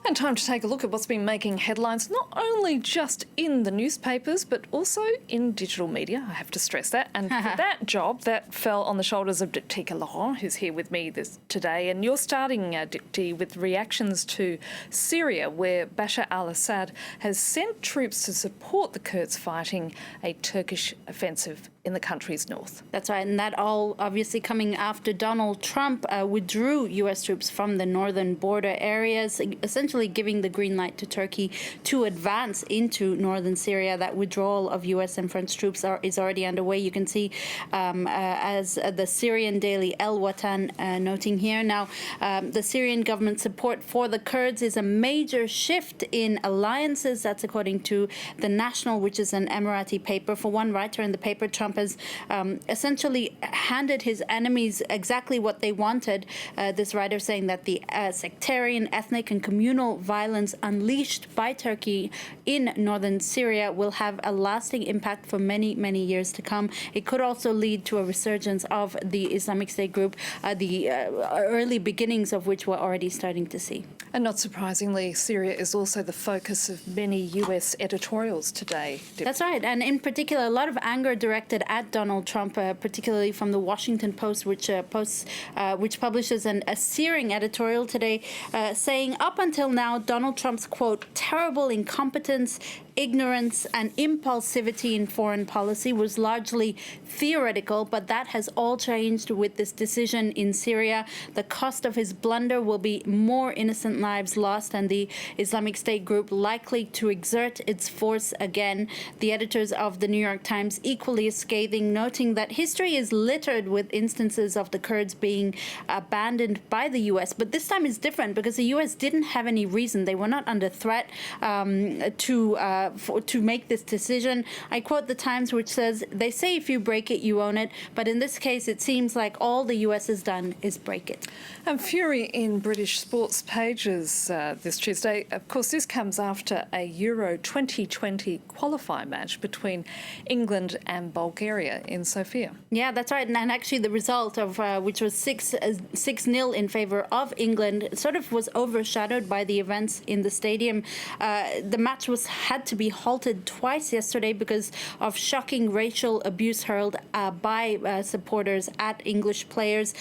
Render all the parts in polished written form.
And time to take a look at what's been making headlines, not only just in the newspapers, but also in digital media. I have to stress that. And for that job, that fell on the shoulders of Diptyque Laurent, who's here with me today. And you're starting, Diptyque, with reactions to Syria, where Bashar al-Assad has sent troops to support the Kurds fighting a Turkish offensive in the country's north. That's right, and that all obviously coming after Donald Trump withdrew U.S. troops from the northern border areas, essentially giving the green light to Turkey to advance into northern Syria. That withdrawal of U.S. and French troops is already underway. You can see as the Syrian daily El Watan noting here. Now, the Syrian government support for the Kurds is a major shift in alliances. That's according to The National, which is an Emirati paper. For one writer in the paper, Trump has essentially handed his enemies exactly what they wanted. This writer saying that the sectarian, ethnic and communal violence unleashed by Turkey in northern Syria will have a lasting impact for many, many years to come. It could also lead to a resurgence of the Islamic State group, the early beginnings of which we're already starting to see. And not surprisingly, Syria is also the focus of many US editorials today. That's right. And in particular, a lot of anger directed at Donald Trump, particularly from the Washington Post, which publishes a searing editorial today saying up until now, Donald Trump's, quote, terrible incompetence, ignorance and impulsivity in foreign policy was largely theoretical, but that has all changed with this decision in Syria. The cost of his blunder will be more innocent lives lost and the Islamic State group likely to exert its force again. The editors of the New York Times equally scathing, noting that history is littered with instances of the Kurds being abandoned by the U.S. But this time is different because the U.S. didn't have any reason. They were not under threat to make this decision. I quote the Times, which says, they say if you break it, you own it. But in this case, it seems like all the U.S. has done is break it. And fury in British sports pages this Tuesday. Of course, this comes after a Euro 2020 qualifier match between England and Bulgaria in Sofia. Yeah, that's right. And actually the result of which was 6-0 in favour of England sort of was overshadowed by the events in the stadium. The match had to be halted twice yesterday because of shocking racial abuse hurled by supporters at English players,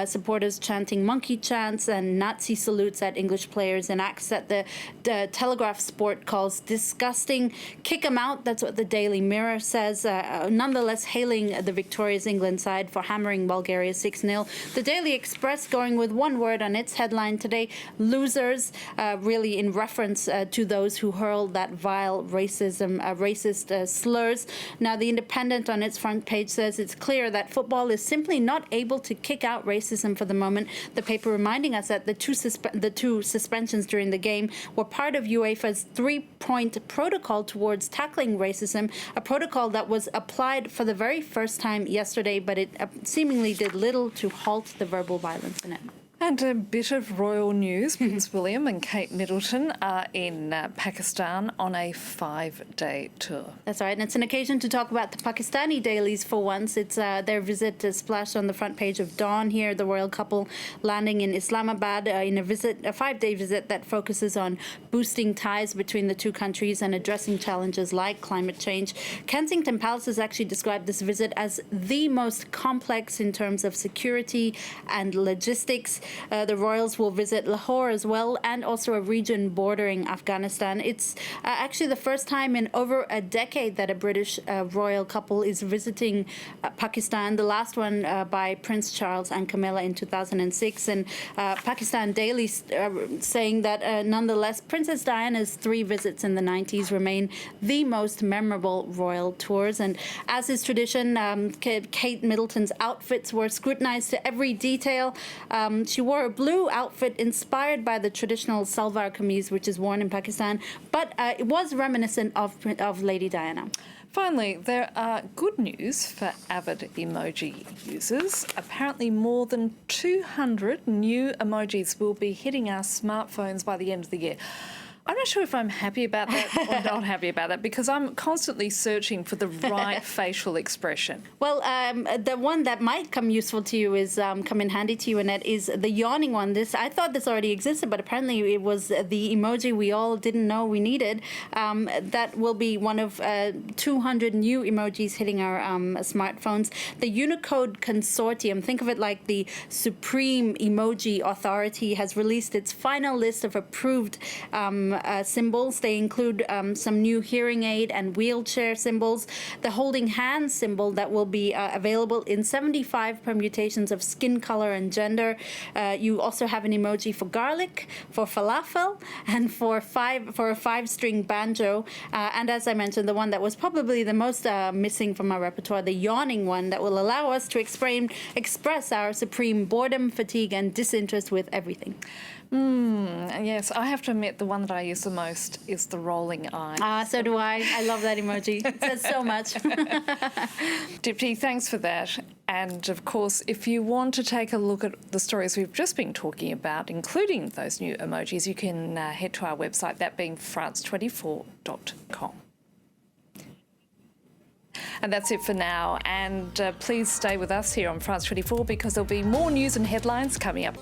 supporters chanting monkey chants and Nazi salutes at English players in acts that the Telegraph Sport calls disgusting. Kick 'em out, that's what the Daily Mirror says, nonetheless hailing the victorious England side for hammering Bulgaria 6-0. The Daily Express going with one word on its headline today, losers, really in reference to those who hurled that vile racist slurs. Now, the Independent on its front page says it's clear that football is simply not able to kick out racism for the moment. The paper reminding us that the two suspensions during the game were part of UEFA's 3-point protocol towards tackling racism, a protocol that was applied for the very first time yesterday, but it seemingly did little to halt the verbal violence in it. And a bit of royal news. Prince William and Kate Middleton are in Pakistan on a 5-day tour. That's right, and it's an occasion to talk about the Pakistani dailies for once. It's their visit is splashed on the front page of Dawn here, the royal couple landing in Islamabad in a 5-day visit that focuses on boosting ties between the two countries and addressing challenges like climate change. Kensington Palace has actually described this visit as the most complex in terms of security and logistics. The royals will visit Lahore as well, and also a region bordering Afghanistan. It's actually the first time in over a decade that a British royal couple is visiting Pakistan. The last one by Prince Charles and Camilla in 2006. And Pakistan Daily saying that nonetheless, Princess Diana's 3 visits in the 90s remain the most memorable royal tours. And as is tradition, Kate Middleton's outfits were scrutinized to every detail. She wore a blue outfit inspired by the traditional salwar kameez, which is worn in Pakistan, but it was reminiscent of Lady Diana. Finally, there are good news for avid emoji users. Apparently more than 200 new emojis will be hitting our smartphones by the end of the year. I'm not sure if I'm happy about that or not happy about that, because I'm constantly searching for the right facial expression. Well, the one that might come useful to you is come in handy to you, Annette, is the yawning one. I thought this already existed, but apparently it was the emoji we all didn't know we needed. That will be one of 200 new emojis hitting our smartphones. The Unicode Consortium, think of it like the Supreme Emoji Authority, has released its final list of approved symbols. They include some new hearing aid and wheelchair symbols, the holding hands symbol that will be available in 75 permutations of skin color and gender. You also have an emoji for garlic, for falafel, and for a 5-string banjo. And as I mentioned, the one that was probably the most missing from our repertoire, the yawning one, that will allow us to express our supreme boredom, fatigue, and disinterest with everything. Yes, I have to admit the one that I use the most is the rolling eye. So do I. I love that emoji. It says so much. Dipti, thanks for that. And of course, if you want to take a look at the stories we've just been talking about, including those new emojis, you can head to our website, that being france24.com. And that's it for now. And please stay with us here on France 24, because there'll be more news and headlines coming up.